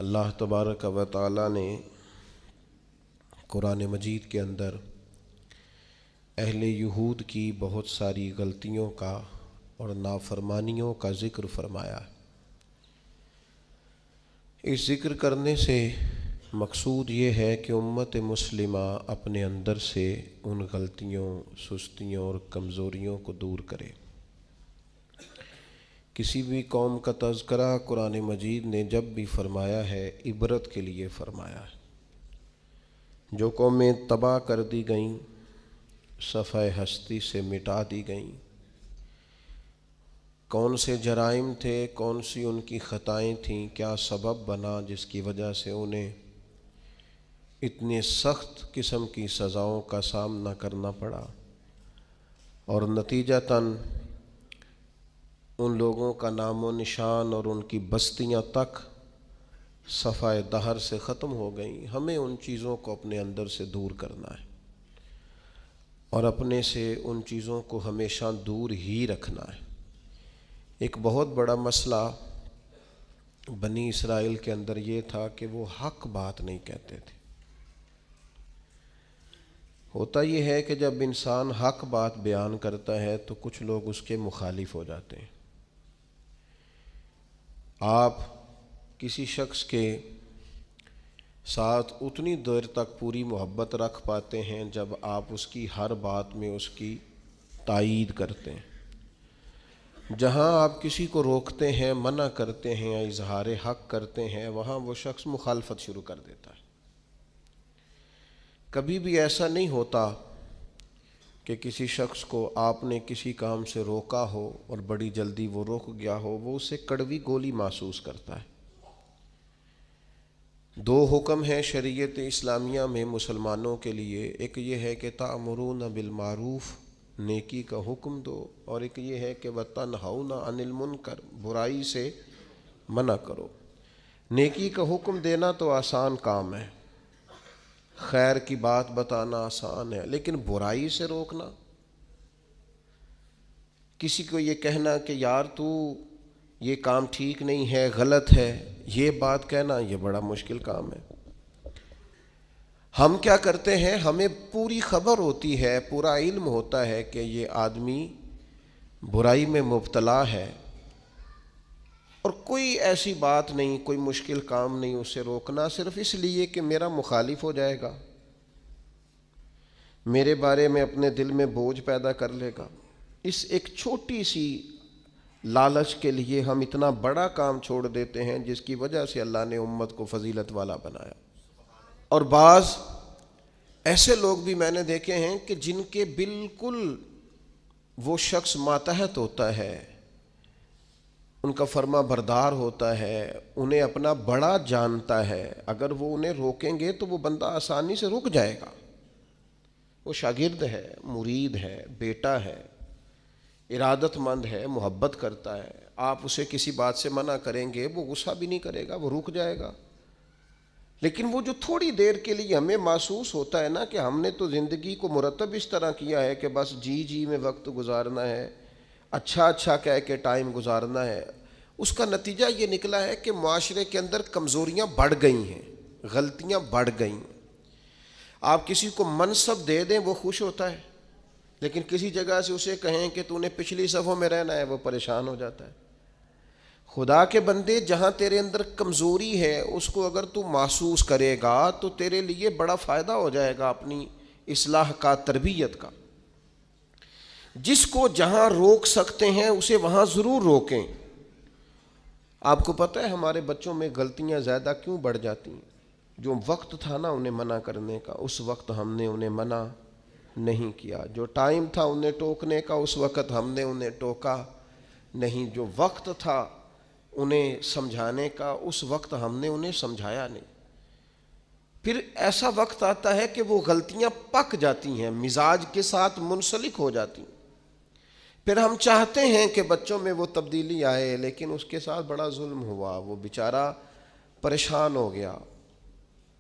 اللہ تبارک و تعالی نے قرآن مجید کے اندر اہل یہود کی بہت ساری غلطیوں کا اور نافرمانیوں کا ذکر فرمایا ہے۔ اس ذکر کرنے سے مقصود یہ ہے کہ امت مسلمہ اپنے اندر سے ان غلطیوں، سستیوں اور کمزوریوں کو دور کرے۔ کسی بھی قوم کا تذکرہ قرآن مجید نے جب بھی فرمایا ہے عبرت کے لیے فرمایا ہے۔ جو قومیں تباہ کر دی گئیں، صفحہ ہستی سے مٹا دی گئیں، کون سے جرائم تھے، کون سی ان کی خطائیں تھیں، کیا سبب بنا جس کی وجہ سے انہیں اتنے سخت قسم کی سزاؤں کا سامنا کرنا پڑا، اور نتیجتاً ان لوگوں کا نام و نشان اور ان کی بستیاں تک صفحہ دہر سے ختم ہو گئیں۔ ہمیں ان چیزوں کو اپنے اندر سے دور کرنا ہے اور اپنے سے ان چیزوں کو ہمیشہ دور ہی رکھنا ہے۔ ایک بہت بڑا مسئلہ بنی اسرائیل کے اندر یہ تھا کہ وہ حق بات نہیں کہتے تھے۔ ہوتا یہ ہے کہ جب انسان حق بات بیان کرتا ہے تو کچھ لوگ اس کے مخالف ہو جاتے ہیں۔ آپ کسی شخص کے ساتھ اتنی دیر تک پوری محبت رکھ پاتے ہیں جب آپ اس کی ہر بات میں اس کی تائید کرتے ہیں۔ جہاں آپ کسی کو روکتے ہیں، منع کرتے ہیں یا اظہار حق کرتے ہیں، وہاں وہ شخص مخالفت شروع کر دیتا ہے۔ کبھی بھی ایسا نہیں ہوتا کہ کسی شخص کو آپ نے کسی کام سے روکا ہو اور بڑی جلدی وہ رک گیا ہو، وہ اسے کڑوی گولی محسوس کرتا ہے۔ دو حکم ہیں شریعت اسلامیہ میں مسلمانوں کے لیے، ایک یہ ہے کہ تأمرون بالمعروف، نیکی کا حکم دو، اور ایک یہ ہے کہ وتنہون عن المنکر، برائی سے منع کرو۔ نیکی کا حکم دینا تو آسان کام ہے، خیر کی بات بتانا آسان ہے، لیکن برائی سے روکنا، کسی کو یہ کہنا کہ یار تو یہ کام ٹھیک نہیں ہے، غلط ہے، یہ بات کہنا، یہ بڑا مشکل کام ہے۔ ہم کیا کرتے ہیں، ہمیں پوری خبر ہوتی ہے، پورا علم ہوتا ہے کہ یہ آدمی برائی میں مبتلا ہے، اور کوئی ایسی بات نہیں، کوئی مشکل کام نہیں اسے روکنا، صرف اس لیے کہ میرا مخالف ہو جائے گا، میرے بارے میں اپنے دل میں بوجھ پیدا کر لے گا۔ اس ایک چھوٹی سی لالچ کے لیے ہم اتنا بڑا کام چھوڑ دیتے ہیں جس کی وجہ سے اللہ نے امت کو فضیلت والا بنایا۔ اور بعض ایسے لوگ بھی میں نے دیکھے ہیں کہ جن کے بالکل وہ شخص ماتحت ہوتا ہے، ان کا فرما بردار ہوتا ہے، انہیں اپنا بڑا جانتا ہے، اگر وہ انہیں روکیں گے تو وہ بندہ آسانی سے رک جائے گا۔ وہ شاگرد ہے، مرید ہے، بیٹا ہے، ارادت مند ہے، محبت کرتا ہے، آپ اسے کسی بات سے منع کریں گے وہ غصہ بھی نہیں کرے گا، وہ رک جائے گا۔ لیکن وہ جو تھوڑی دیر کے لیے ہمیں محسوس ہوتا ہے نا کہ ہم نے تو زندگی کو مرتب اس طرح کیا ہے کہ بس جی میں وقت گزارنا ہے، اچھا کہہ کے ٹائم گزارنا ہے، اس کا نتیجہ یہ نکلا ہے کہ معاشرے کے اندر کمزوریاں بڑھ گئی ہیں، غلطیاں بڑھ گئیں۔ آپ کسی کو منصب دے دیں وہ خوش ہوتا ہے، لیکن کسی جگہ سے اسے کہیں کہ تو نے پچھلی صفوں میں رہنا ہے، وہ پریشان ہو جاتا ہے۔ خدا کے بندے، جہاں تیرے اندر کمزوری ہے اس کو اگر تو محسوس کرے گا تو تیرے لیے بڑا فائدہ ہو جائے گا اپنی اصلاح کا، تربیت کا۔ جس کو جہاں روک سکتے ہیں اسے وہاں ضرور روکیں۔ آپ کو پتہ ہے ہمارے بچوں میں غلطیاں زیادہ کیوں بڑھ جاتی ہیں؟ جو وقت تھا نا انہیں منع کرنے کا، اس وقت ہم نے انہیں منع نہیں کیا۔ جو ٹائم تھا انہیں ٹوکنے کا، اس وقت ہم نے انہیں ٹوکا نہیں۔ جو وقت تھا انہیں سمجھانے کا، اس وقت ہم نے انہیں سمجھایا نہیں۔ پھر ایسا وقت آتا ہے کہ وہ غلطیاں پک جاتی ہیں، مزاج کے ساتھ منسلک ہو جاتی ہیں۔ پھر ہم چاہتے ہیں کہ بچوں میں وہ تبدیلی آئے، لیکن اس کے ساتھ بڑا ظلم ہوا، وہ بیچارہ پریشان ہو گیا۔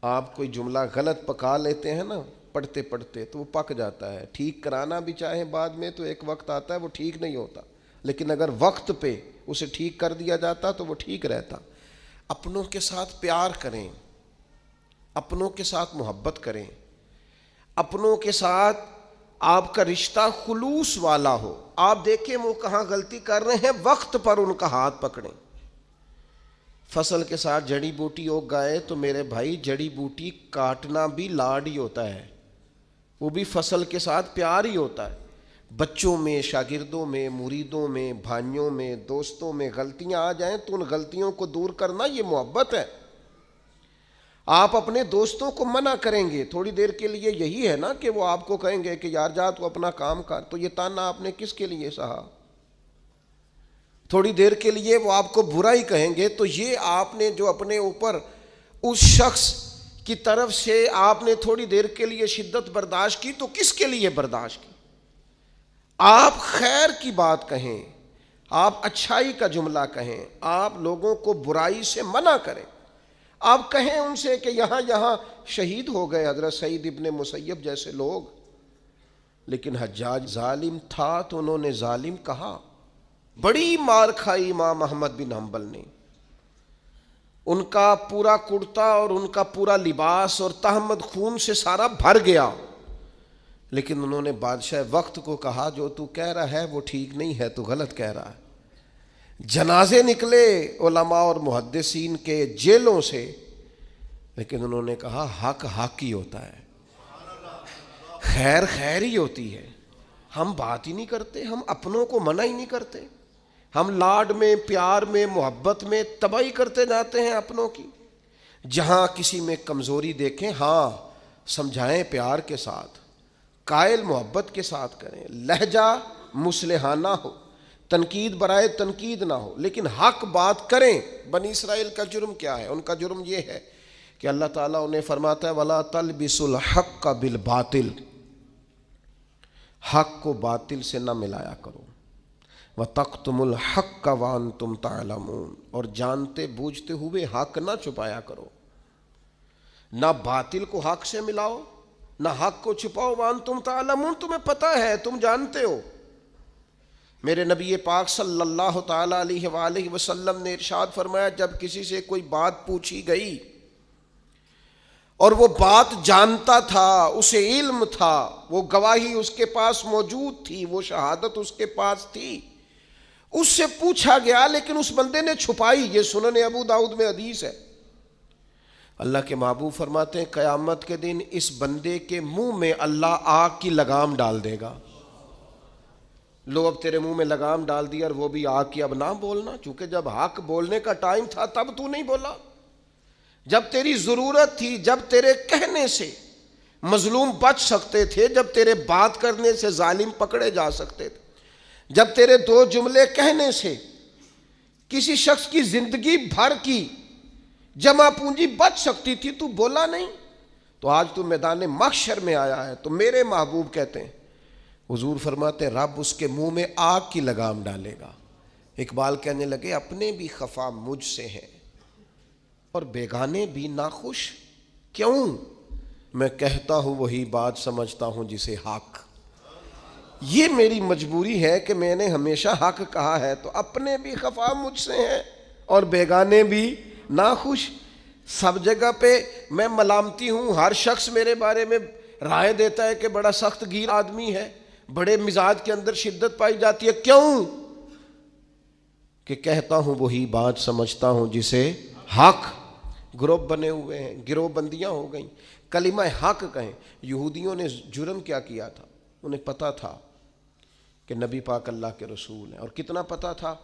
آپ کوئی جملہ غلط پکا لیتے ہیں نا پڑھتے پڑھتے تو وہ پک جاتا ہے، ٹھیک کرانا بھی چاہیں بعد میں تو ایک وقت آتا ہے وہ ٹھیک نہیں ہوتا، لیکن اگر وقت پہ اسے ٹھیک کر دیا جاتا تو وہ ٹھیک رہتا۔ اپنوں کے ساتھ پیار کریں، اپنوں کے ساتھ محبت کریں، اپنوں کے ساتھ آپ کا رشتہ خلوص والا ہو۔ آپ دیکھیں وہ کہاں غلطی کر رہے ہیں، وقت پر ان کا ہاتھ پکڑیں۔ فصل کے ساتھ جڑی بوٹی اگ گئے تو میرے بھائی جڑی بوٹی کاٹنا بھی لاڈ ہی ہوتا ہے، وہ بھی فصل کے ساتھ پیار ہی ہوتا ہے۔ بچوں میں، شاگردوں میں، مریدوں میں، بھائیوں میں، دوستوں میں غلطیاں آ جائیں تو ان غلطیوں کو دور کرنا یہ محبت ہے۔ آپ اپنے دوستوں کو منع کریں گے تھوڑی دیر کے لیے، یہی ہے نا کہ وہ آپ کو کہیں گے کہ یار جا تو اپنا کام کر، تو یہ تانا آپ نے کس کے لیے سہا؟ تھوڑی دیر کے لیے وہ آپ کو برا ہی کہیں گے، تو یہ آپ نے جو اپنے اوپر اس شخص کی طرف سے آپ نے تھوڑی دیر کے لیے شدت برداشت کی، تو کس کے لیے برداشت کی؟ آپ خیر کی بات کہیں، آپ اچھائی کا جملہ کہیں، آپ لوگوں کو برائی سے منع کریں۔ آپ کہیں ان سے کہ یہاں شہید ہو گئے حضرت سعید ابن مسیب جیسے لوگ، لیکن حجاج ظالم تھا تو انہوں نے ظالم کہا۔ بڑی مار کھائی امام احمد بن حنبل نے، ان کا پورا کرتا اور ان کا پورا لباس اور تہمت خون سے سارا بھر گیا، لیکن انہوں نے بادشاہ وقت کو کہا جو تو کہہ رہا ہے وہ ٹھیک نہیں ہے، تو غلط کہہ رہا ہے۔ جنازے نکلے علماء اور محدثین کے جیلوں سے، لیکن انہوں نے کہا حق حق ہی ہوتا ہے، خیر خیر ہی ہوتی ہے۔ ہم بات ہی نہیں کرتے، ہم اپنوں کو منع ہی نہیں کرتے، ہم لاڈ میں، پیار میں، محبت میں تباہی کرتے جاتے ہیں اپنوں کی۔ جہاں کسی میں کمزوری دیکھیں، ہاں سمجھائیں پیار کے ساتھ، قائل محبت کے ساتھ کریں، لہجہ مصلحانہ ہو، تنقید برائے تنقید نہ ہو، لیکن حق بات کریں۔ بنی اسرائیل کا جرم کیا ہے؟ ان کا جرم یہ ہے کہ اللہ تعالیٰ انہیں فرماتا ہے وَلَا تَلْبِسُوا الْحَقَّ بِالْبَاطِلِ، حق کو باطل سے نہ ملایا کرو، وَتَقْتُمُوا الْحَقَّ وَأَنْتُمْ تَعْلَمُونَ، اور جانتے بوجھتے ہوئے حق نہ چھپایا کرو۔ نہ باطل کو حق سے ملاؤ، نہ حق کو چھپاؤ، وَأَنْتُمْ تَعْلَمُونَ، تمہیں پتہ ہے، تم جانتے ہو۔ میرے نبی پاک صلی اللہ تعالیٰ علیہ وآلہ وسلم نے ارشاد فرمایا جب کسی سے کوئی بات پوچھی گئی اور وہ بات جانتا تھا، اسے علم تھا، وہ گواہی اس کے پاس موجود تھی، وہ شہادت اس کے پاس تھی، اس سے پوچھا گیا لیکن اس بندے نے چھپائی۔ یہ سنن ابو داؤد میں حدیث ہے۔ اللہ کے محبوب فرماتے ہیں قیامت کے دن اس بندے کے منہ میں اللہ آگ کی لگام ڈال دے گا۔ لو اب تیرے منہ میں لگام ڈال دی اور وہ بھی آگ کی، اب نہ بولنا، چونکہ جب حق بولنے کا ٹائم تھا تب تو نہیں بولا، جب تیری ضرورت تھی، جب تیرے کہنے سے مظلوم بچ سکتے تھے، جب تیرے بات کرنے سے ظالم پکڑے جا سکتے تھے، جب تیرے دو جملے کہنے سے کسی شخص کی زندگی بھر کی جمع پونجی بچ سکتی تھی، تو بولا نہیں، تو آج تو میدان محشر میں آیا ہے۔ تو میرے محبوب کہتے ہیں، حضور فرماتے ہیں رب اس کے منہ میں آگ کی لگام ڈالے گا۔ اقبال کہنے لگے اپنے بھی خفا مجھ سے ہیں اور بیگانے بھی ناخوش، کیوں؟ میں کہتا ہوں وہی بات سمجھتا ہوں جسے حق۔ یہ میری مجبوری ہے کہ میں نے ہمیشہ حق کہا ہے، تو اپنے بھی خفا مجھ سے ہیں اور بیگانے بھی ناخوش۔ سب جگہ پہ میں ملامتی ہوں، ہر شخص میرے بارے میں رائے دیتا ہے کہ بڑا سخت گیر آدمی ہے، بڑے مزاج کے اندر شدت پائی جاتی ہے، کیوں؟ کہ کہتا ہوں وہی بات سمجھتا ہوں جسے حق۔ گروپ بنے ہوئے ہیں، گروہ بندیاں ہو گئیں، کلمہ حق کہیں۔ یہودیوں نے جرم کیا کیا تھا؟ انہیں پتا تھا کہ نبی پاک اللہ کے رسول ہیں، اور کتنا پتا تھا؟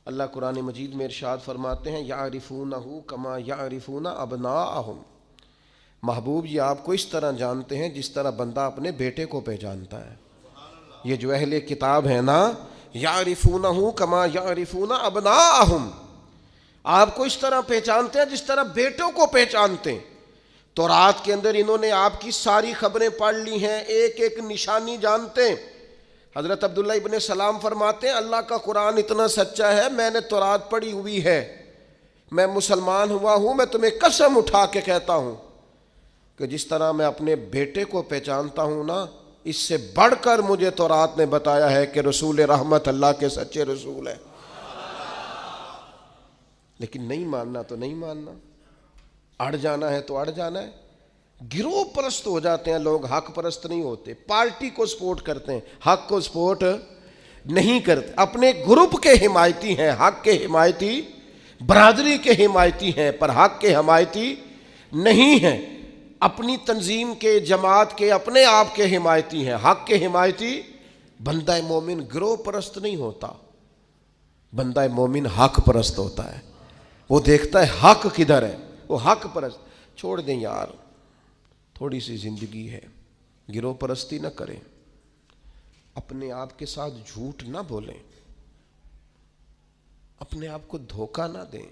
اللہ قرآن مجید میں ارشاد فرماتے ہیں یعرفونہ کما یعرفون ابناءہم، محبوب یہ آپ کو اس طرح جانتے ہیں جس طرح بندہ اپنے بیٹے کو پہچانتا ہے۔ یہ جو اہل کتاب ہے نا، یعرفونہ کما یعرفون ابناءہم، آپ کو اس طرح پہچانتے ہیں جس طرح بیٹوں کو پہچانتے ہیں۔ تو رات کے اندر انہوں نے آپ کی ساری خبریں پڑھ لی ہیں، ایک ایک نشانی جانتے ہیں۔ حضرت عبداللہ ابن سلام فرماتے ہیں اللہ کا قرآن اتنا سچا ہے، میں نے تورات پڑھی ہوئی ہے، میں مسلمان ہوا ہوں، میں تمہیں قسم اٹھا کے کہتا ہوں کہ جس طرح میں اپنے بیٹے کو پہچانتا ہوں نا، اس سے بڑھ کر مجھے تورات نے بتایا ہے کہ رسول رحمت اللہ کے سچے رسول ہیں۔ لیکن نہیں ماننا تو نہیں ماننا، اڑ جانا ہے تو اڑ جانا ہے۔ گروہ پرست ہو جاتے ہیں لوگ، حق پرست نہیں ہوتے۔ پارٹی کو سپورٹ کرتے ہیں، حق کو سپورٹ نہیں کرتے۔ اپنے گروپ کے حمایتی ہیں، حق کے حمایتی، برادری کے حمایتی ہیں، پر حق کے حمایتی نہیں ہیں۔ اپنی تنظیم کے، جماعت کے، اپنے آپ کے حمایتی ہیں، حق کے حمایتی۔ بندہ مومن گروہ پرست نہیں ہوتا، بندہ مومن حق پرست ہوتا ہے۔ وہ دیکھتا ہے حق کدھر ہے، وہ حق پرست۔ چھوڑ دیں یار، تھوڑی سی زندگی ہے، گروہ پرستی نہ کریں، اپنے آپ کے ساتھ جھوٹ نہ بولیں، اپنے آپ کو دھوکہ نہ دیں،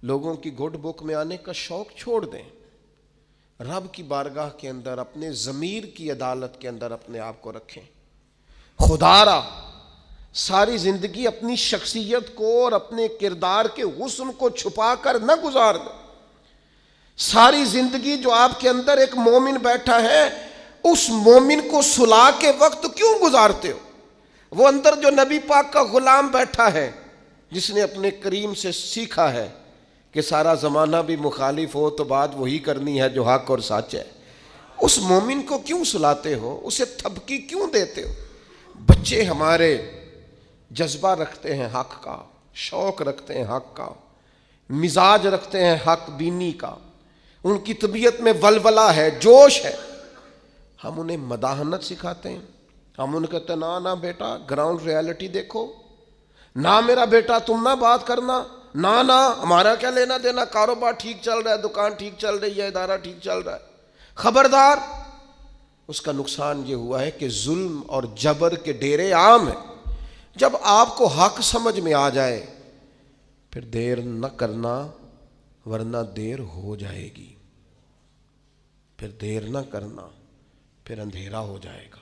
لوگوں کی گڈ بک میں آنے کا شوق چھوڑ دیں، رب کی بارگاہ کے اندر، اپنے ضمیر کی عدالت کے اندر اپنے آپ کو رکھیں۔ خدا را ساری زندگی اپنی شخصیت کو اور اپنے کردار کے حسن کو چھپا کر نہ گزار دیں۔ ساری زندگی جو آپ کے اندر ایک مومن بیٹھا ہے، اس مومن کو سلا کے وقت کیوں گزارتے ہو؟ وہ اندر جو نبی پاک کا غلام بیٹھا ہے، جس نے اپنے کریم سے سیکھا ہے کہ سارا زمانہ بھی مخالف ہو تو بات وہی کرنی ہے جو حق اور سچ ہے، اس مومن کو کیوں سلاتے ہو؟ اسے تھپکی کیوں دیتے ہو؟ بچے ہمارے جذبہ رکھتے ہیں حق کا، شوق رکھتے ہیں حق کا، مزاج رکھتے ہیں حق بینی کا، ان کی طبیعت میں ولولہ ہے، جوش ہے۔ ہم انہیں مداحنت سکھاتے ہیں، ہم ان کہتے ہیں نہ بیٹا گراؤنڈ ریالٹی دیکھو، نہ میرا بیٹا تم نہ بات کرنا، نہ ہمارا کیا لینا دینا، کاروبار ٹھیک چل رہا ہے، دکان ٹھیک چل رہی ہے، ادارہ ٹھیک چل رہا ہے، خبردار۔ اس کا نقصان یہ ہوا ہے کہ ظلم اور جبر کے ڈیرے عام ہیں۔ جب آپ کو حق سمجھ میں آ جائے پھر دیر نہ کرنا، ورنہ دیر ہو جائے گی، پھر دیر نہ کرنا، پھر اندھیرا ہو جائے گا،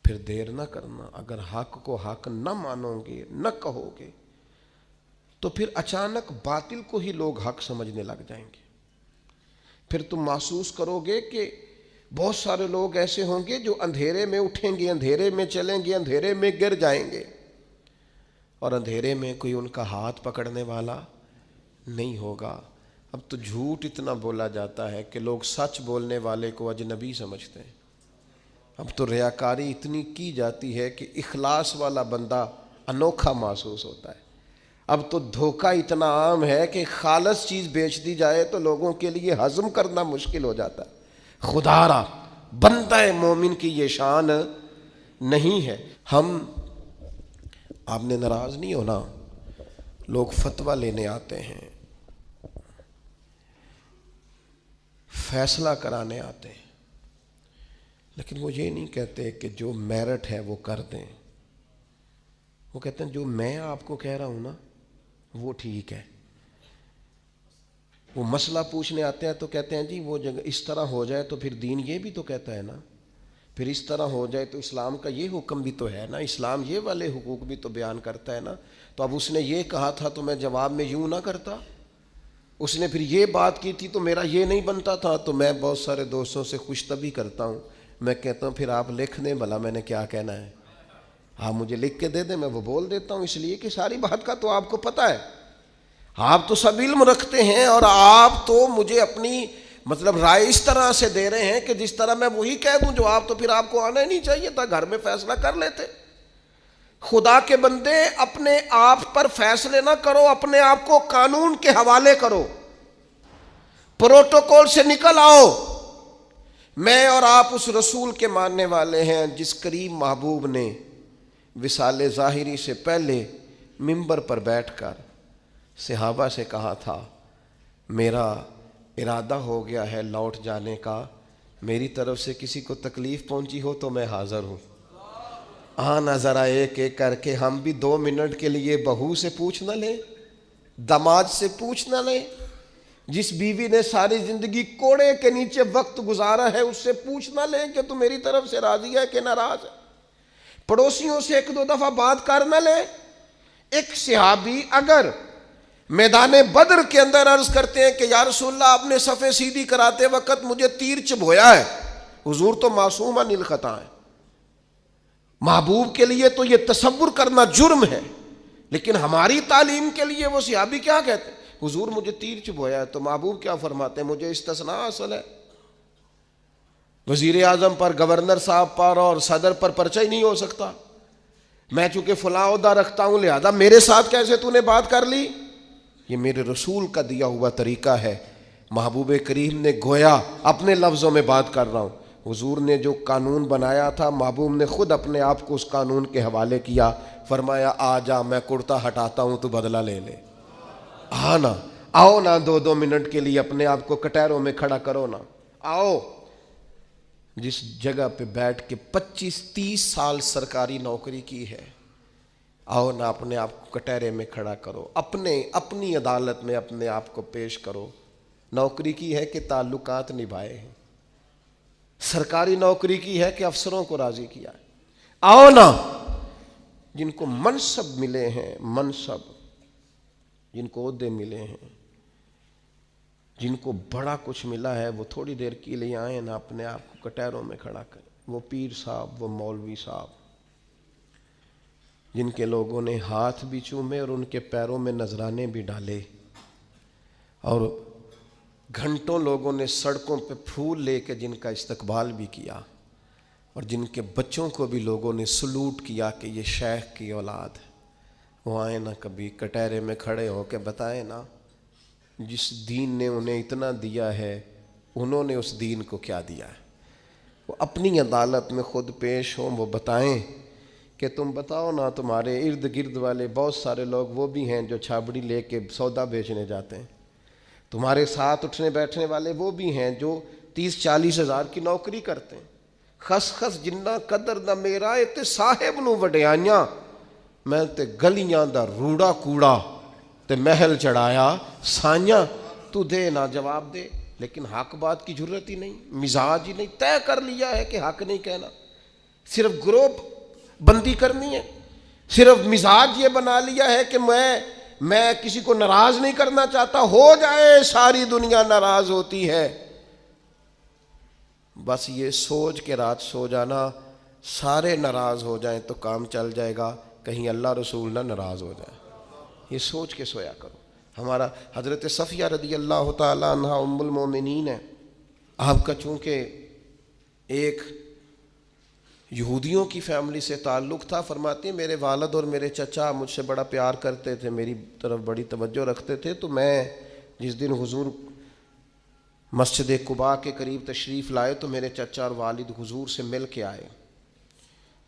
پھر دیر نہ کرنا۔ اگر حق کو حق نہ مانو گے، نہ کہو گے، تو پھر اچانک باطل کو ہی لوگ حق سمجھنے لگ جائیں گے۔ پھر تم محسوس کرو گے کہ بہت سارے لوگ ایسے ہوں گے جو اندھیرے میں اٹھیں گے، اندھیرے میں چلیں گے، اندھیرے میں گر جائیں گے، اور اندھیرے میں کوئی ان کا ہاتھ پکڑنے والا نہیں ہوگا۔ اب تو جھوٹ اتنا بولا جاتا ہے کہ لوگ سچ بولنے والے کو اجنبی سمجھتے ہیں۔ اب تو ریاکاری اتنی کی جاتی ہے کہ اخلاص والا بندہ انوکھا محسوس ہوتا ہے۔ اب تو دھوکہ اتنا عام ہے کہ خالص چیز بیچ دی جائے تو لوگوں کے لیے ہضم کرنا مشکل ہو جاتا ہے۔ خدا را بندہ مومن کی یہ شان نہیں ہے۔ آپ نے ناراض نہیں ہونا، لوگ فتویٰ لینے آتے ہیں، فیصلہ کرانے آتے ہیں، لیکن وہ یہ نہیں کہتے کہ جو میرٹ ہے وہ کر دیں۔ وہ کہتے ہیں جو میں آپ کو کہہ رہا ہوں نا وہ ٹھیک ہے۔ وہ مسئلہ پوچھنے آتے ہیں تو کہتے ہیں جی وہ جگہ اس طرح ہو جائے تو پھر دین یہ بھی تو کہتا ہے نا، پھر اس طرح ہو جائے تو اسلام کا یہ حکم بھی تو ہے نا، اسلام یہ والے حقوق بھی تو بیان کرتا ہے نا۔ تو اب اس نے یہ کہا تھا تو میں جواب میں یوں نہ کرتا، اس نے پھر یہ بات کی تھی تو میرا یہ نہیں بنتا تھا۔ تو میں بہت سارے دوستوں سے خوش طبعی کرتا ہوں، میں کہتا ہوں پھر آپ لکھ دیں بھلا میں نے کیا کہنا ہے، آپ مجھے لکھ کے دے دیں، میں وہ بول دیتا ہوں، اس لیے کہ ساری بات کا تو آپ کو پتہ ہے، آپ تو سب علم رکھتے ہیں، اور آپ تو مجھے اپنی رائے اس طرح سے دے رہے ہیں کہ جس طرح میں وہی کہہ دوں جو آپ، تو پھر آپ کو آنا ہی نہیں چاہیے تھا، گھر میں فیصلہ کر لیتے۔ خدا کے بندے اپنے آپ پر فیصلے نہ کرو، اپنے آپ کو قانون کے حوالے کرو، پروٹوکول سے نکل آؤ۔ میں اور آپ اس رسول کے ماننے والے ہیں جس کریم محبوب نے وصال ظاہری سے پہلے منبر پر بیٹھ کر صحابہ سے کہا تھا میرا ارادہ ہو گیا ہے لوٹ جانے کا، میری طرف سے کسی کو تکلیف پہنچی ہو تو میں حاضر ہوں۔ آنا ذرا ایک ایک کر کے ہم بھی 2 منٹ کے لیے بہو سے پوچھ نہ لیں، داماد سے پوچھ نہ لیں، جس بیوی نے ساری زندگی کوڑے کے نیچے وقت گزارا ہے اس سے پوچھ نہ لیں کہ تو میری طرف سے راضی ہے کہ ناراض ہے، پڑوسیوں سے 1-2 دفعہ بات کر نہ لیں۔ ایک صحابی اگر میدان بدر کے اندر عرض کرتے ہیں کہ یا رسول اللہ آپ نے صفیں سیدھی کراتے وقت مجھے تیر چبھویا ہے، حضور تو معصوم عن الخطا ہے، محبوب کے لیے تو یہ تصور کرنا جرم ہے لیکن ہماری تعلیم کے لیے وہ صحابی کیا کہتے ہیں؟ حضور مجھے تیر چبھویا ہے، تو محبوب کیا فرماتے ہیں؟ مجھے استثناء حاصل ہے، وزیر اعظم پر، گورنر صاحب پر اور صدر پر پرچہ ہی نہیں ہو سکتا، میں چونکہ فلاں عہدہ رکھتا ہوں لہذا میرے ساتھ کیسے تو نے بات کر لی؟ یہ میرے رسول کا دیا ہوا طریقہ ہے۔ محبوب کریم نے گویا اپنے لفظوں میں بات کر رہا ہوں، حضور نے جو قانون بنایا تھا محبوب نے خود اپنے آپ کو اس قانون کے حوالے کیا، فرمایا آ جا میں کرتا ہٹاتا ہوں تو بدلہ لے لے، نا آؤ نا 2 منٹ کے لیے اپنے آپ کو کٹہروں میں کھڑا کرو نا، آؤ جس جگہ پہ بیٹھ کے 25-30 سال سرکاری نوکری کی ہے، آؤ نا اپنے آپ کو کٹہرے میں کھڑا کرو، اپنی عدالت میں اپنے آپ کو پیش کرو۔ نوکری کی ہے کہ تعلقات نبھائے ہیں، سرکاری نوکری کی ہے کہ افسروں کو راضی کیا ہے۔ آؤ نا جن کو منصب ملے ہیں، منصب جن کو عہدے ملے ہیں، جن کو بڑا کچھ ملا ہے، وہ تھوڑی دیر کے لیے آئیں نا اپنے آپ کو کٹہروں میں کھڑا کریں۔ وہ پیر صاحب، وہ مولوی صاحب جن کے لوگوں نے ہاتھ بھی چومے اور ان کے پیروں میں نذرانے بھی ڈالے، اور گھنٹوں لوگوں نے سڑکوں پہ پھول لے کے جن کا استقبال بھی کیا، اور جن کے بچوں کو بھی لوگوں نے سلوٹ کیا کہ یہ شیخ کی اولاد ہے، وہ آئے نا کبھی کٹہرے میں کھڑے ہو کے بتائیں نا جس دین نے انہیں اتنا دیا ہے انہوں نے اس دین کو کیا دیا ہے۔ وہ اپنی عدالت میں خود پیش ہوں، وہ بتائیں کہ تم بتاؤ نا، تمہارے ارد گرد والے بہت سارے لوگ وہ بھی ہیں جو چھابڑی لے کے سودا بیچنے جاتے ہیں، تمہارے ساتھ اٹھنے بیٹھنے والے وہ بھی ہیں جو 30-40 ہزار کی نوکری کرتے ہیں، خس خس جنہ قدر نہ میرا تے صاحب نو وڈیائیاں، میں تے گلیاں دا روڑا کوڑا تے محل چڑھایا سائیاں، تو دے نہ جواب دے۔ لیکن حق بات کی ضرورت ہی نہیں، مزاج ہی نہیں، طے کر لیا ہے کہ حق نہیں کہنا، صرف گروپ بندی کرنی ہے، صرف مزاج یہ بنا لیا ہے کہ میں کسی کو ناراض نہیں کرنا چاہتا، ہو جائے ساری دنیا ناراض ہوتی ہے، بس یہ سوچ کے رات سو جانا سارے ناراض ہو جائیں تو کام چل جائے گا، کہیں اللہ رسول نہ ناراض ہو جائے، یہ سوچ کے سویا کرو۔ ہمارا حضرت صفیہ رضی اللہ تعالی عنہ ام المومنین ہے، آپ کا چونکہ ایک یہودیوں کی فیملی سے تعلق تھا، فرماتے ہیں میرے والد اور میرے چچا مجھ سے بڑا پیار کرتے تھے، میری طرف بڑی توجہ رکھتے تھے، تو میں جس دن حضور مسجد قباء کے قریب تشریف لائے تو میرے چچا اور والد حضور سے مل کے آئے،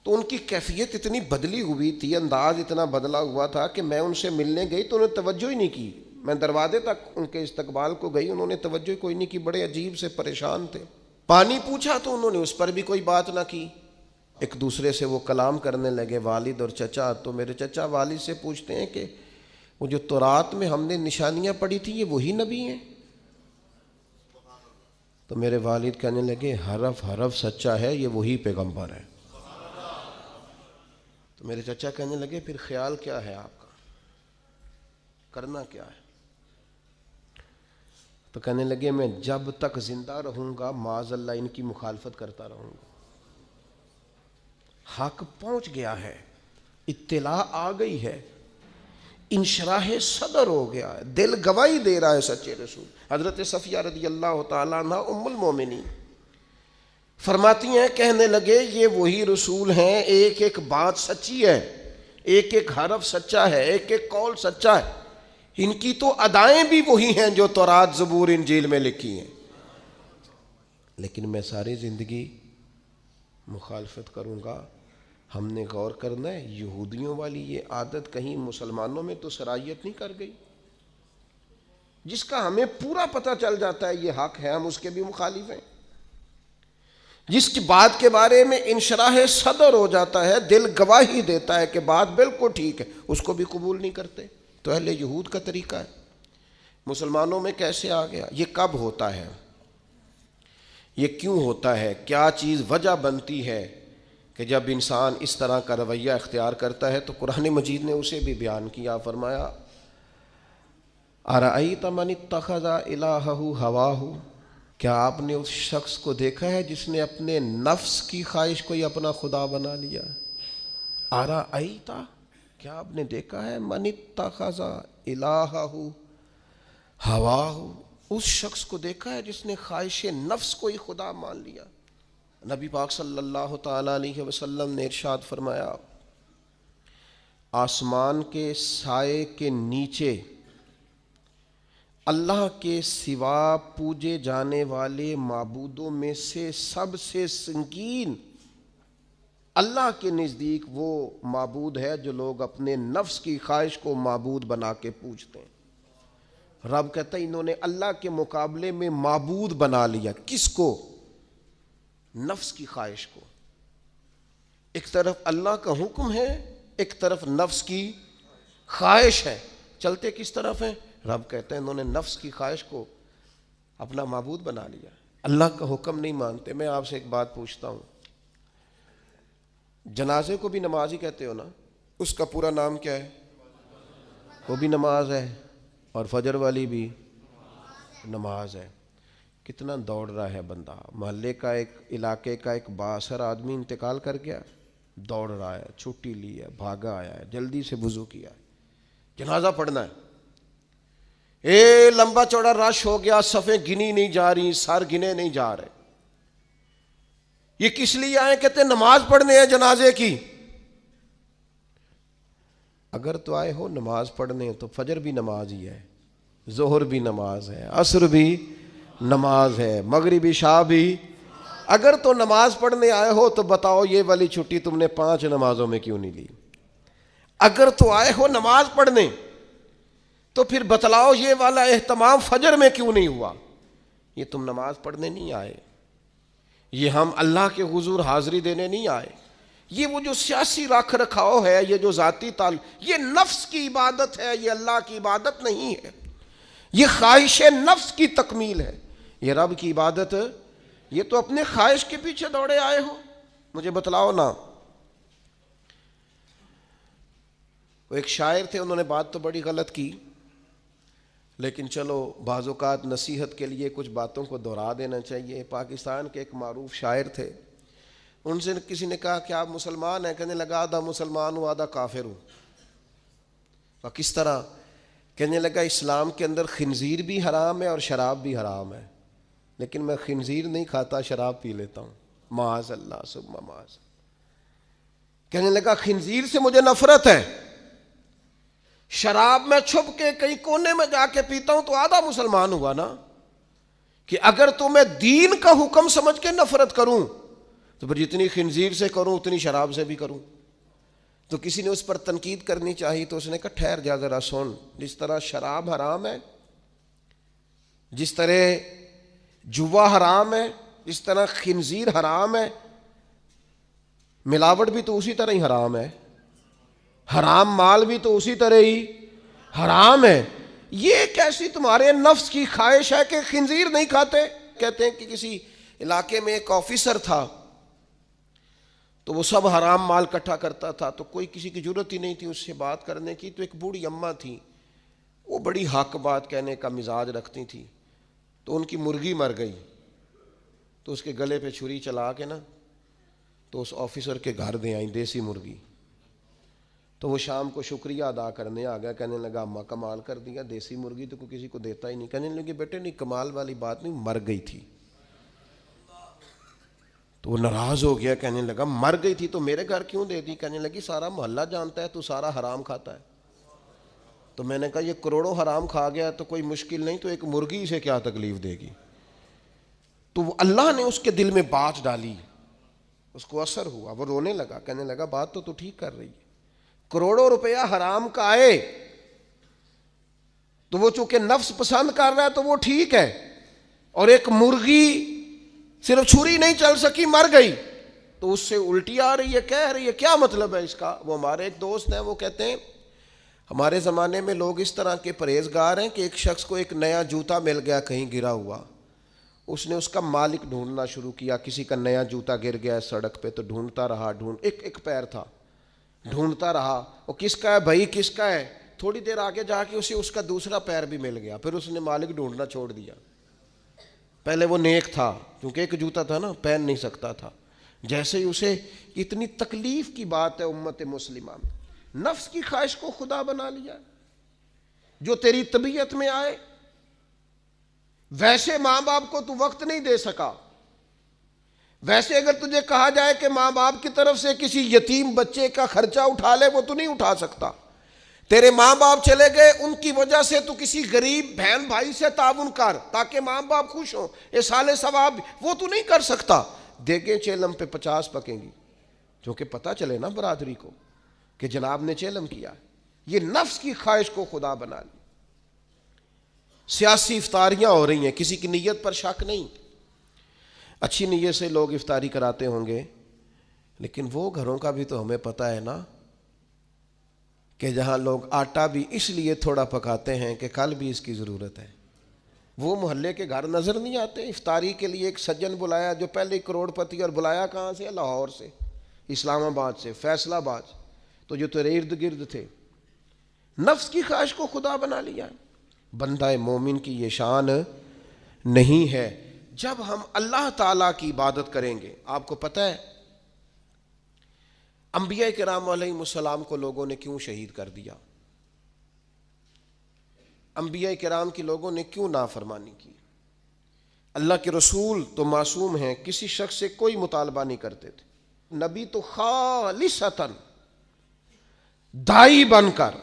تو ان کی کیفیت اتنی بدلی ہوئی تھی، انداز اتنا بدلا ہوا تھا کہ میں ان سے ملنے گئی تو انہوں نے توجہ ہی نہیں کی، میں دروازے تک ان کے استقبال کو گئی، انہوں نے توجہ کوئی نہیں کی، بڑے عجیب سے پریشان تھے۔ پانی پوچھا تو انہوں نے اس پر بھی کوئی بات نہ کی، ایک دوسرے سے وہ کلام کرنے لگے والد اور چچا، تو میرے چچا والد سے پوچھتے ہیں کہ وہ جو تورات میں ہم نے نشانیاں پڑھی تھی یہ وہی نبی ہیں؟ تو میرے والد کہنے لگے حرف حرف سچا ہے، یہ وہی پیغمبر ہے۔ تو میرے چچا کہنے لگے پھر خیال کیا ہے آپ کا، کرنا کیا ہے؟ تو کہنے لگے میں جب تک زندہ رہوں گا معاذ اللہ ان کی مخالفت کرتا رہوں گا۔ حق پہنچ گیا ہے، اطلاع آ گئی ہے، انشراح صدر ہو گیا ہے، دل گواہی دے رہا ہے سچے رسول۔ حضرت صفیہ رضی اللہ تعالیٰ عنہ ام المومنین فرماتی ہیں کہنے لگے یہ وہی رسول ہیں، ایک ایک بات سچی ہے، ایک ایک حرف سچا ہے، ایک ایک قول سچا ہے، ان کی تو ادائیں بھی وہی ہیں جو تورات زبور انجیل میں لکھی ہیں، لیکن میں ساری زندگی مخالفت کروں گا۔ ہم نے غور کرنا ہے یہودیوں والی یہ عادت کہیں مسلمانوں میں تو سرایت نہیں کر گئی، جس کا ہمیں پورا پتہ چل جاتا ہے یہ حق ہے ہم اس کے بھی مخالف ہیں، جس کی بات کے بارے میں انشراح صدر ہو جاتا ہے، دل گواہی دیتا ہے کہ بات بالکل ٹھیک ہے، اس کو بھی قبول نہیں کرتے۔ تو اہل یہود کا طریقہ ہے، مسلمانوں میں کیسے آ گیا؟ یہ کب ہوتا ہے؟ یہ کیوں ہوتا ہے؟ کیا چیز وجہ بنتی ہے کہ جب انسان اس طرح کا رویہ اختیار کرتا ہے؟ تو قرآن مجید نے اسے بھی بیان کیا، فرمایا اَرَأَيْتَ مَنِ اتَّخَذَ إِلَٰهَهُ هَوَاهُ، کیا آپ نے اس شخص کو دیکھا ہے جس نے اپنے نفس کی خواہش کو ہی اپنا خدا بنا لیا؟ اَرَأَيْتَ، کیا آپ نے دیکھا ہے من اتخذ الہہ ہواہ، اس شخص کو دیکھا ہے جس نے خواہش نفس کو ہی خدا مان لیا؟ نبی پاک صلی اللہ تعالی علیہ وسلم نے ارشاد فرمایا آسمان کے سائے کے نیچے اللہ کے سوا پوجے جانے والے معبودوں میں سے سب سے سنگین اللہ کے نزدیک وہ معبود ہے جو لوگ اپنے نفس کی خواہش کو معبود بنا کے پوجتے ہیں۔ رب کہتا ہے انہوں نے اللہ کے مقابلے میں معبود بنا لیا۔ کس کو؟ نفس کی خواہش کو۔ ایک طرف اللہ کا حکم ہے، ایک طرف نفس کی خواہش ہے، چلتے کس طرف ہیں؟ رب کہتے ہیں انہوں نے نفس کی خواہش کو اپنا معبود بنا لیا، اللہ کا حکم نہیں مانتے۔ میں آپ سے ایک بات پوچھتا ہوں، جنازے کو بھی نماز ہی کہتے ہو نا؟ اس کا پورا نام کیا ہے؟ وہ بھی نماز ہے، اور فجر والی بھی نماز ہے۔ کتنا دوڑ رہا ہے بندہ، محلے کا ایک علاقے کا ایک بااثر آدمی انتقال کر گیا، دوڑ رہا ہے، چھٹی لی ہے، بھاگا آیا ہے، جلدی سے وضو کیا ہے، جنازہ پڑھنا ہے۔ لمبا چوڑا رش ہو گیا، صفیں گنی نہیں جا رہی، سر گنے نہیں جا رہے۔ یہ کس لیے آئے؟ کہتے ہیں نماز پڑھنے ہیں جنازے کی۔ اگر تو آئے ہو نماز پڑھنے تو فجر بھی نماز ہی ہے، ظہر بھی نماز ہے، عصر بھی نماز ہے، مغرب عشاء بھی۔ اگر تو نماز پڑھنے آئے ہو تو بتاؤ یہ والی چھٹی تم نے 5 نمازوں میں کیوں نہیں لی؟ اگر تو آئے ہو نماز پڑھنے تو پھر بتلاؤ یہ والا اہتمام فجر میں کیوں نہیں ہوا؟ یہ تم نماز پڑھنے نہیں آئے، یہ ہم اللہ کے حضور حاضری دینے نہیں آئے۔ یہ وہ جو سیاسی رکھ رکھاؤ ہے، یہ جو ذاتی یہ نفس کی عبادت ہے، یہ اللہ کی عبادت نہیں ہے، یہ خواہش نفس کی تکمیل ہے۔ یہ رب کی عبادت، یہ تو اپنے خواہش کے پیچھے دوڑے آئے ہو۔ مجھے بتلاؤ نا۔ وہ ایک شاعر تھے، انہوں نے بات تو بڑی غلط کی، لیکن چلو بعض اوقات نصیحت کے لیے کچھ باتوں کو دہرا دینا چاہیے۔ پاکستان کے ایک معروف شاعر تھے، ان سے کسی نے کہا کہ آپ مسلمان ہیں؟ کہنے لگا آدھا مسلمان ہوں آدھا کافر ہوں۔ اور کس طرح؟ کہنے لگا اسلام کے اندر خنزیر بھی حرام ہے اور شراب بھی حرام ہے، لیکن میں خنزیر نہیں کھاتا، شراب پی لیتا ہوں، معاذ اللہ ثم معاذ۔ کہنے لگا خنزیر سے مجھے نفرت ہے، شراب میں چھپ کے کہیں کونے میں جا کے پیتا ہوں، تو آدھا مسلمان ہوا نا۔ کہ اگر تو میں دین کا حکم سمجھ کے نفرت کروں تو پھر جتنی خنزیر سے کروں اتنی شراب سے بھی کروں۔ تو کسی نے اس پر تنقید کرنی چاہی تو اس نے کہا ٹھہر جا ذرا سن، جس طرح شراب حرام ہے، جس طرح جوا حرام ہے، جس طرح خنزیر حرام ہے، ملاوٹ بھی تو اسی طرح ہی حرام ہے، حرام مال بھی تو اسی طرح ہی حرام ہے۔ یہ کیسی تمہارے نفس کی خواہش ہے کہ خنزیر نہیں کھاتے؟ کہتے ہیں کہ کسی علاقے میں ایک آفیسر تھا، تو وہ سب حرام مال اکٹھا کرتا تھا، تو کوئی کسی کی ضرورت ہی نہیں تھی اس سے بات کرنے کی۔ تو ایک بوڑھی اماں تھی، وہ بڑی حق بات کہنے کا مزاج رکھتی تھی، تو ان کی مرغی مر گئی، تو اس کے گلے پہ چھری چلا کے نا تو اس آفیسر کے گھر دے آئیں دیسی مرغی۔ تو وہ شام کو شکریہ ادا کرنے آ گیا، کہنے لگا اماں کمال کر دیا، دیسی مرغی تو کوئی کسی کو دیتا ہی نہیں۔ کہنے لگی بیٹے نہیں، کمال والی بات نہیں، مر گئی تھی۔ تو وہ ناراض ہو گیا، کہنے لگا مر گئی تھی تو میرے گھر کیوں دے دی؟ کہنے لگی سارا محلہ جانتا ہے تو سارا حرام کھاتا ہے۔ تو میں نے کہا یہ کروڑوں حرام کھا گیا تو کوئی مشکل نہیں، تو ایک مرغی سے کیا تکلیف دے گی؟ تو وہ اللہ نے اس کے دل میں بات ڈالی، اس کو اثر ہوا، وہ رونے لگا، کہنے لگا بات تو ٹھیک کر رہی ہے، کروڑوں روپیہ حرام کا آئے تو وہ چونکہ نفس پسند کر رہا ہے تو وہ ٹھیک ہے، اور ایک مرغی صرف چھری نہیں چل سکی، مر گئی، تو اس سے الٹی آ رہی ہے، کہہ رہی ہے کیا مطلب ہے اس کا؟ وہ ہمارے ایک دوست ہیں، وہ کہتے ہیں ہمارے زمانے میں لوگ اس طرح کے پرہیزگار ہیں کہ ایک شخص کو ایک نیا جوتا مل گیا کہیں گرا ہوا، اس نے اس کا مالک ڈھونڈنا شروع کیا، کسی کا نیا جوتا گر گیا ہے سڑک پہ تو ڈھونڈتا رہا، ایک پیر تھا، ڈھونڈتا رہا، وہ کس کا ہے بھائی کس کا ہے؟ تھوڑی دیر آگے جا کے اسے اس کا دوسرا پیر بھی مل گیا، پھر اس نے مالک ڈھونڈنا چھوڑ دیا۔ پہلے وہ نیک تھا کیونکہ ایک جوتا تھا نا، پہن نہیں سکتا تھا، جیسے ہی اسے اتنی تکلیف کی بات ہے امت مسلمہ میں، نفس کی خواہش کو خدا بنا لیا، جو تیری طبیعت میں آئے ویسے ماں باپ کو تو وقت نہیں دے سکا، ویسے اگر تجھے کہا جائے کہ ماں باپ کی طرف سے کسی یتیم بچے کا خرچہ اٹھا لے، وہ تو نہیں اٹھا سکتا۔ تیرے ماں باپ چلے گئے، ان کی وجہ سے تو کسی غریب بہن بھائی سے تعاون کر تاکہ ماں باپ خوش ہوں، احسان ثواب، وہ تو نہیں کر سکتا۔ دیکھیں چیلم پہ 50 پکیں گی، جو کہ پتہ چلے نا برادری کو کہ جناب نے چیلم کیا۔ یہ نفس کی خواہش کو خدا بنا لی۔ سیاسی افطاریاں ہو رہی ہیں، کسی کی نیت پر شک نہیں، اچھی نیت سے لوگ افطاری کراتے ہوں گے، لیکن وہ گھروں کا بھی تو ہمیں پتہ ہے نا کہ جہاں لوگ آٹا بھی اس لیے تھوڑا پکاتے ہیں کہ کل بھی اس کی ضرورت ہے۔ وہ محلے کے گھر نظر نہیں آتے؟ افطاری کے لیے ایک سجن بلایا جو پہلے کروڑ پتی، اور بلایا کہاں سے؟ لاہور سے، اسلام آباد سے، فیصل آباد، تو جو تیرے ارد گرد تھے۔ نفس کی خواہش کو خدا بنا لیا ہے۔ بندہ مومن کی یہ شان نہیں ہے۔ جب ہم اللہ تعالیٰ کی عبادت کریں گے، آپ کو پتہ ہے انبیاء کرام علیہ السلام کو لوگوں نے کیوں شہید کر دیا؟ انبیاء کرام کی لوگوں نے کیوں نافرمانی کی؟ اللہ کے رسول تو معصوم ہیں، کسی شخص سے کوئی مطالبہ نہیں کرتے تھے۔ نبی تو خالصتاً داعی بن کر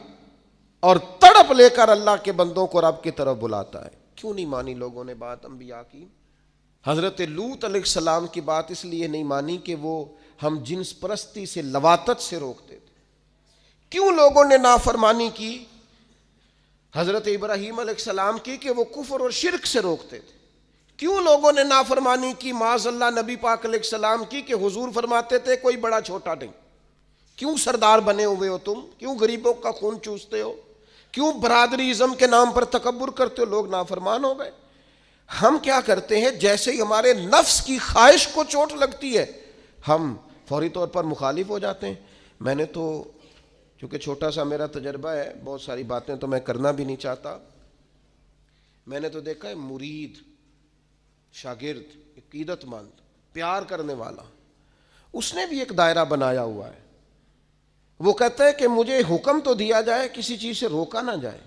اور تڑپ لے کر اللہ کے بندوں کو رب کی طرف بلاتا ہے۔ کیوں نہیں مانی لوگوں نے بات انبیاء کی؟ حضرت لوط علیہ السلام کی بات اس لیے نہیں مانی کہ وہ ہم جنس پرستی سے، لواطت سے روکتے تھے۔ کیوں لوگوں نے نافرمانی کی حضرت ابراہیم علیہ السلام کی کہ وہ کفر اور شرک سے روکتے تھے؟ کیوں لوگوں نے نافرمانی کی معاذ اللہ نبی پاک علیہ السلام کی کہ حضور فرماتے تھے کوئی بڑا چھوٹا نہیں؟ کیوں سردار بنے ہوئے ہو تم؟ کیوں غریبوں کا خون چوستے ہو؟ کیوں برادری ازم کے نام پر تکبر کرتے ہو؟ لوگ نافرمان ہو گئے۔ ہم کیا کرتے ہیں، جیسے ہی ہمارے نفس کی خواہش کو چوٹ لگتی ہے ہم فوری طور پر مخالف ہو جاتے ہیں۔ میں نے تو چونکہ چھوٹا سا میرا تجربہ ہے، بہت ساری باتیں تو میں کرنا بھی نہیں چاہتا، میں نے تو دیکھا ہے مرید، شاگرد، عقیدت مند، پیار کرنے والا، اس نے بھی ایک دائرہ بنایا ہوا ہے۔ وہ کہتا ہے کہ مجھے حکم تو دیا جائے، کسی چیز سے روکا نہ جائے۔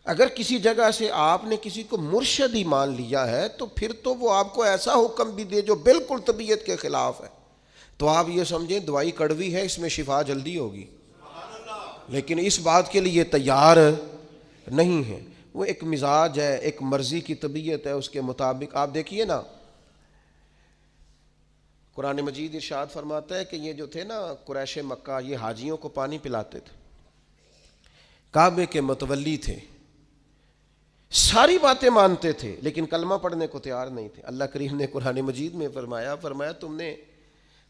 اگر کسی جگہ سے آپ نے کسی کو مرشد ہی مان لیا ہے تو پھر تو وہ آپ کو ایسا حکم بھی دے جو بالکل طبیعت کے خلاف ہے تو آپ یہ سمجھیں دوائی کڑوی ہے، اس میں شفا جلدی ہوگی، لیکن اس بات کے لیے تیار نہیں ہے۔ وہ ایک مزاج ہے، ایک مرضی کی طبیعت ہے، اس کے مطابق آپ دیکھیے نا، قرآن مجید ارشاد فرماتا ہے کہ یہ جو تھے نا قریش مکہ، یہ حاجیوں کو پانی پلاتے تھے، کعبے کے متولی تھے، ساری باتیں مانتے تھے، لیکن کلمہ پڑھنے کو تیار نہیں تھے۔ اللہ کریم نے قرآن مجید میں فرمایا تم نے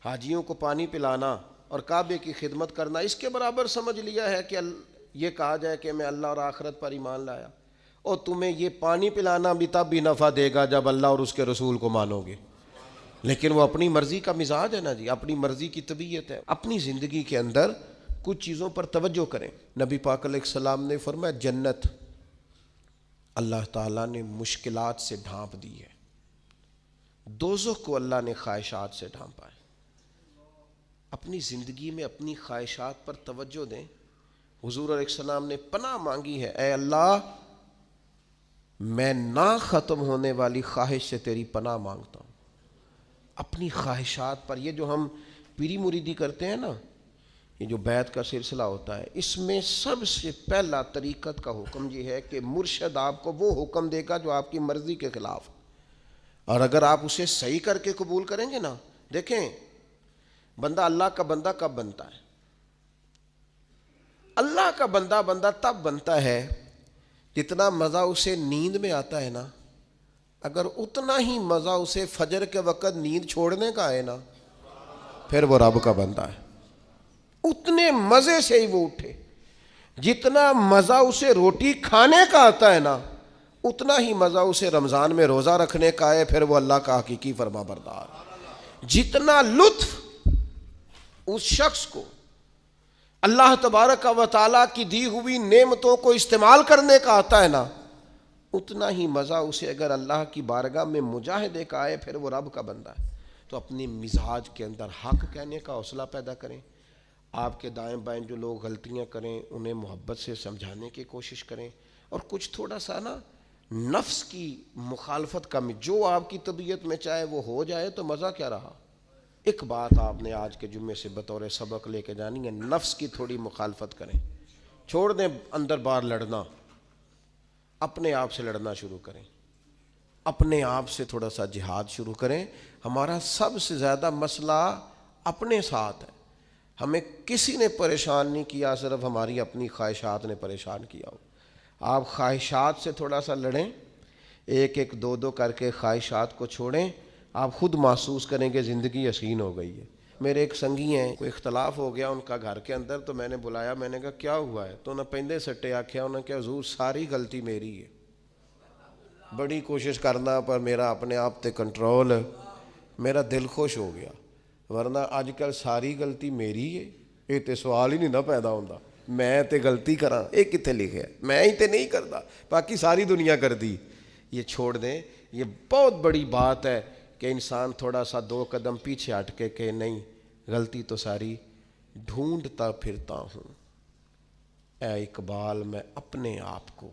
حاجیوں کو پانی پلانا اور کعبے کی خدمت کرنا اس کے برابر سمجھ لیا ہے کہ یہ کہا جائے کہ میں اللہ اور آخرت پر ایمان لایا، اور تمہیں یہ پانی پلانا بھی تب بھی نفع دے گا جب اللہ اور اس کے رسول کو مانو گے۔ لیکن وہ اپنی مرضی کا مزاج ہے نا جی، اپنی مرضی کی طبیعت ہے۔ اپنی زندگی کے اندر کچھ چیزوں پر توجہ کریں۔ نبی پاک علیہ السلام نے فرمایا جنت اللہ تعالیٰ نے مشکلات سے ڈھانپ دی ہے، دوزخ کو اللہ نے خواہشات سے ڈھانپا ہے۔ اپنی زندگی میں اپنی خواہشات پر توجہ دیں۔ حضور علیہ السلام نے پناہ مانگی ہے، اے اللہ میں نہ ختم ہونے والی خواہش سے تیری پناہ مانگتا ہوں۔ اپنی خواہشات پر، یہ جو ہم پیری مریدی کرتے ہیں نا، یہ جو بیعت کا سلسلہ ہوتا ہے، اس میں سب سے پہلا طریقت کا حکم یہ ہے کہ مرشد آپ کو وہ حکم دے گا جو آپ کی مرضی کے خلاف، اور اگر آپ اسے صحیح کر کے قبول کریں گے نا، دیکھیں بندہ اللہ کا بندہ کب بنتا ہے؟ اللہ کا بندہ تب بنتا ہے جتنا مزہ اسے نیند میں آتا ہے نا، اگر اتنا ہی مزہ اسے فجر کے وقت نیند چھوڑنے کا آئے نا، پھر وہ رب کا بندہ ہے۔ اتنے مزے سے ہی وہ اٹھے، جتنا مزہ اسے روٹی کھانے کا آتا ہے نا، اتنا ہی مزہ اسے رمضان میں روزہ رکھنے کا آئے، پھر وہ اللہ کا حقیقی فرما بردار۔ جتنا لطف اس شخص کو اللہ تبارک و تعالیٰ کی دی ہوئی نعمتوں کو استعمال کرنے کا آتا ہے نا، اتنا ہی مزہ اسے اگر اللہ کی بارگاہ میں مجاہدے کا آئے، پھر وہ رب کا بندہ ہے۔ تو اپنے مزاج کے اندر حق کہنے کا حوصلہ پیدا کریں، آپ کے دائیں بائیں جو لوگ غلطیاں کریں انہیں محبت سے سمجھانے کی کوشش کریں، اور کچھ تھوڑا سا نا نفس کی مخالفت کم، جو آپ کی طبیعت میں چاہے وہ ہو جائے تو مزہ کیا رہا۔ ایک بات آپ نے آج کے جمعے سے بطور سبق لے کے جانی ہے، نفس کی تھوڑی مخالفت کریں، چھوڑ دیں اندر باہر لڑنا، اپنے آپ سے لڑنا شروع کریں، اپنے آپ سے تھوڑا سا جہاد شروع کریں۔ ہمارا سب سے زیادہ مسئلہ اپنے ساتھ ہے، ہمیں کسی نے پریشان نہیں کیا، صرف ہماری اپنی خواہشات نے پریشان کیا ہو۔ آپ خواہشات سے تھوڑا سا لڑیں، ایک ایک دو دو کر کے خواہشات کو چھوڑیں، آپ خود محسوس کریں کہ زندگی حسین ہو گئی ہے۔ میرے ایک سنگی ہیں، کوئی اختلاف ہو گیا ان کا گھر کے اندر، تو میں نے بلایا، میں نے کہا کیا ہوا ہے؟ تو انہیں پہلے سٹے آکھیا، انہوں نے کہا حضور ساری غلطی میری ہے، بڑی کوشش کرنا پر میرا اپنے آپ تے کنٹرول، میرا دل خوش ہو گیا، ورنہ آج کل ساری غلطی میری ہے، یہ تے سوال ہی نہیں نہ پیدا ہوتا، میں تے غلطی کراں، یہ کتے لکھے ہے، میں ہی تے نہیں کرتا، باقی ساری دنیا کر دی۔ یہ چھوڑ دیں، یہ بہت بڑی بات ہے کہ انسان تھوڑا سا دو قدم پیچھے ہٹ کے کہ نہیں، غلطی تو ساری، ڈھونڈتا پھرتا ہوں اے اقبال میں اپنے آپ کو،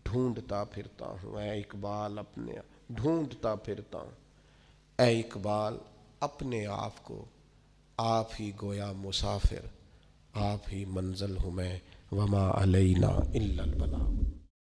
ڈھونڈتا پھرتا ہوں اے اقبال اپنے، ڈھونڈتا پھرتا ہوں اے اقبال اپنے آپ کو، آپ ہی گویا مسافر، آپ ہی منزل ہوں میں، وما علینا الا البلاغ۔